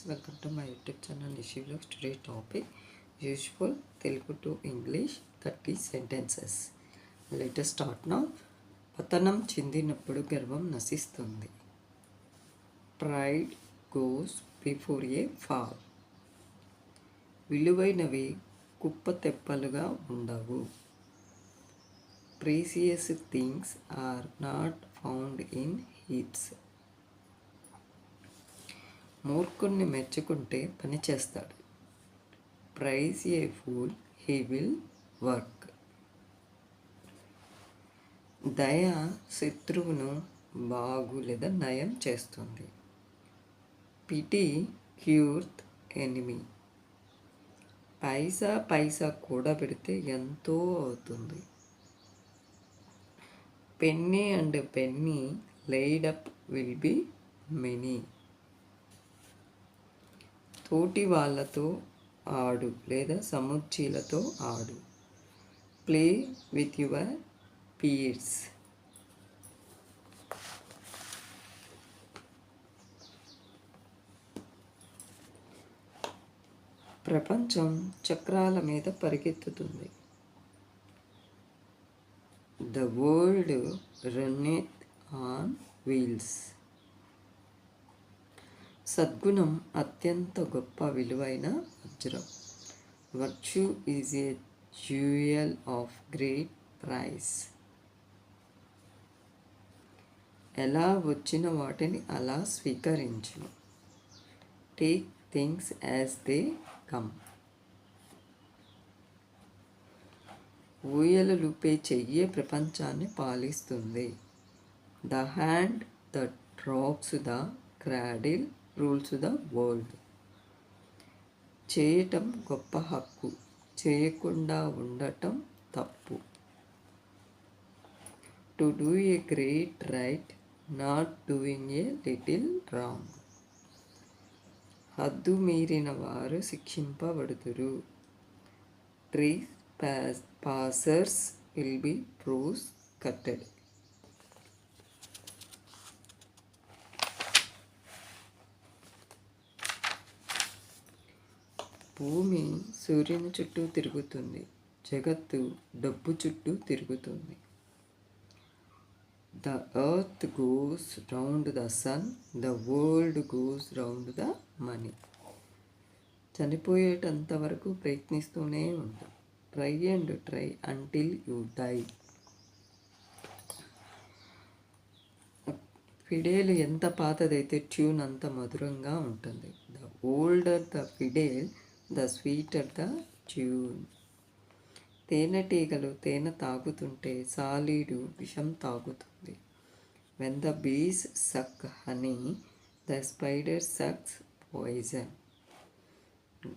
Welcome to my YouTube channel Nishi vlogs. Today topic usual Telugu to English 30 sentences. Let us start now. పతనం చెందినప్పుడు గర్వం నశిస్తుంది. Pride goes before a fall. విలువైనవి కుప్ప తెప్పలుగా ఉండవు. Precious things are not found in heaps. మూర్ఖుణ్ణి మెచ్చుకుంటే పని చేస్తాడు. Praise a fool, he will work. దయ శత్రువును బాగు లేదా నయం చేస్తుంది. PT క్యూర్త్ enemy. పైసా పైసా కూడబెడితే ఎంతో అవుతుంది. Penny and penny laid up will be many. తోటి వాళ్ళతో ఆడు లేదా సముచ్చీలతో ఆడు. Play with your peers. ప్రపంచం చక్రాల మీద పరిగెత్తుతుంది. The world runneth on wheels. సద్గుణం అత్యంత గొప్ప విలువైన వజ్రం. Virtue is a jewel of great price. ఎలా వచ్చిన వాటిని అలా స్వీకరించు. Take things as they come. ఊయలలుపే చెయ్యే ప్రపంచాన్ని పాలిస్తుంది. The hand that rocks the cradle rules the world. చేయటం గొప్ప హక్కు, చేయకుండా ఉండటం తప్పు. To do a great right, not doing a little wrong. హద్దు మీరిన వారు శిక్షింపబడుదురు. Passers will be prosecuted. భూమి సూర్యుని చుట్టూ తిరుగుతుంది. జగత్తు డబ్బు చుట్టూ తిరుగుతుంది. The earth goes round the sun, the world goes round the money. చనిపోయేటంత వరకు ప్రయత్నిస్తూనే ఉంటాం. Try and try until you die. Fiddle ఎంత పాతదైతే ట్యూన్ అంత మధురంగా ఉంటుంది. The older the fiddle, the sweeter the tune. తేనెటీగలు తేనె తాగుతుంటే సాలీడు విషం తాగుతుంది. When the bees suck honey, the spider sucks poison.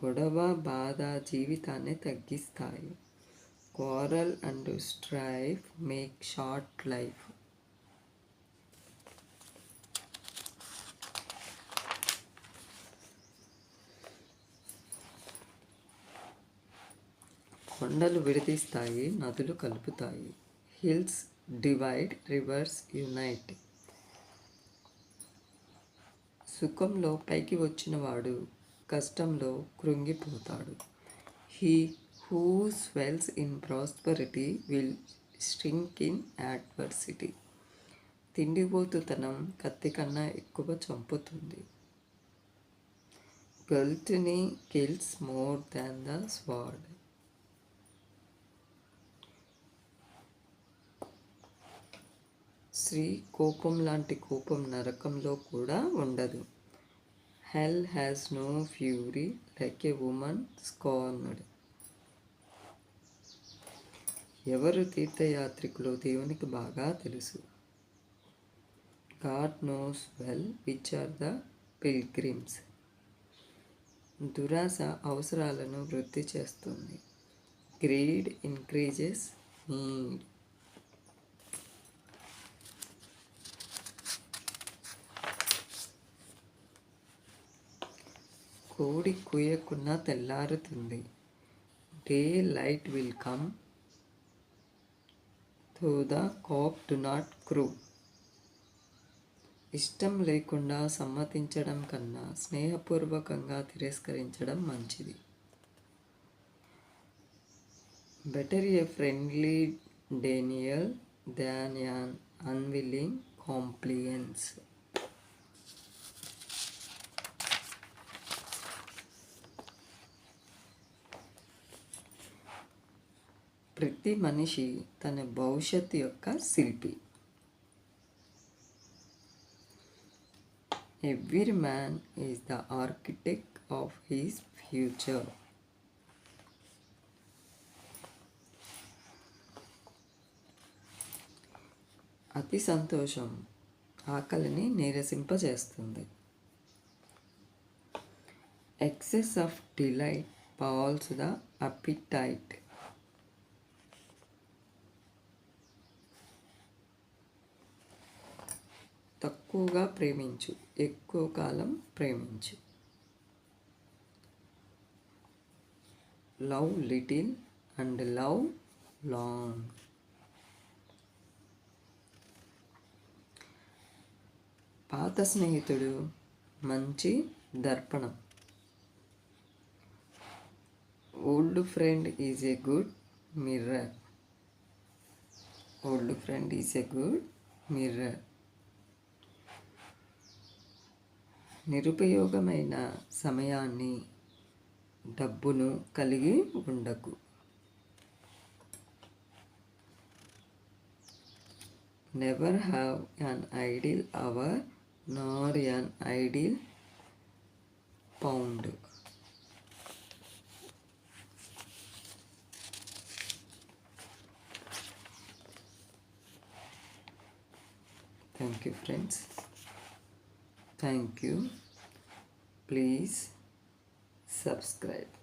గొడవ బాధ జీవితాన్ని తగ్గిస్తాయి. Quarrel and strife make short life. కొండలు విడదీస్తాయి, నదులు కలుపుతాయి. Hills divide, rivers unite. సుఖంలో పైకి వచ్చినవాడు కష్టంలో కృంగిపోతాడు. He who swells in prosperity will shrink in adversity. తిండిపోతుతనం కత్తి కన్నా ఎక్కువ చంపుతుంది. Gluttony kills more than the sword. స్త్రీ కోపం లాంటి కోపం నరకంలో కూడా ఉండదు. Hell has no fury like a woman scorned. ఎవరు తీర్థయాత్రికులు దేవునికి బాగా తెలుసు. God knows well which are the pilgrims. దురాశ అవసరాలను వృద్ధి చేస్తుంది. Greed increases need. కోడి కూయకున్నా తెల్లారుతుంది. Day light will come though the cock do not crow. ఇష్టం లేకుండా సమ్మతించడం కన్నా స్నేహపూర్వకంగా తిరస్కరించడం మంచిది. Better a friendly denial than an unwilling compliance. ప్రతి మనిషి తన భవిష్యత్తు యొక్క శిల్పి. Every man is the architect of his future. అతి సంతోషం ఆకలిని నీరసింపజేస్తుంది. Excess of delight palls the appetite. తక్కువగా ప్రేమించు, ఎక్కువ కాలం ప్రేమించు. Love little and love long. పాత స్నేహితుడు మంచి దర్పణం. Old friend is a good mirror. Old friend is a good mirror. నిరుపయోగమైన సమయాన్ని, డబ్బును కలిగి ఉండకు. Never have an idle hour nor an idle pound. Thank you, friends. Thank you. Please subscribe.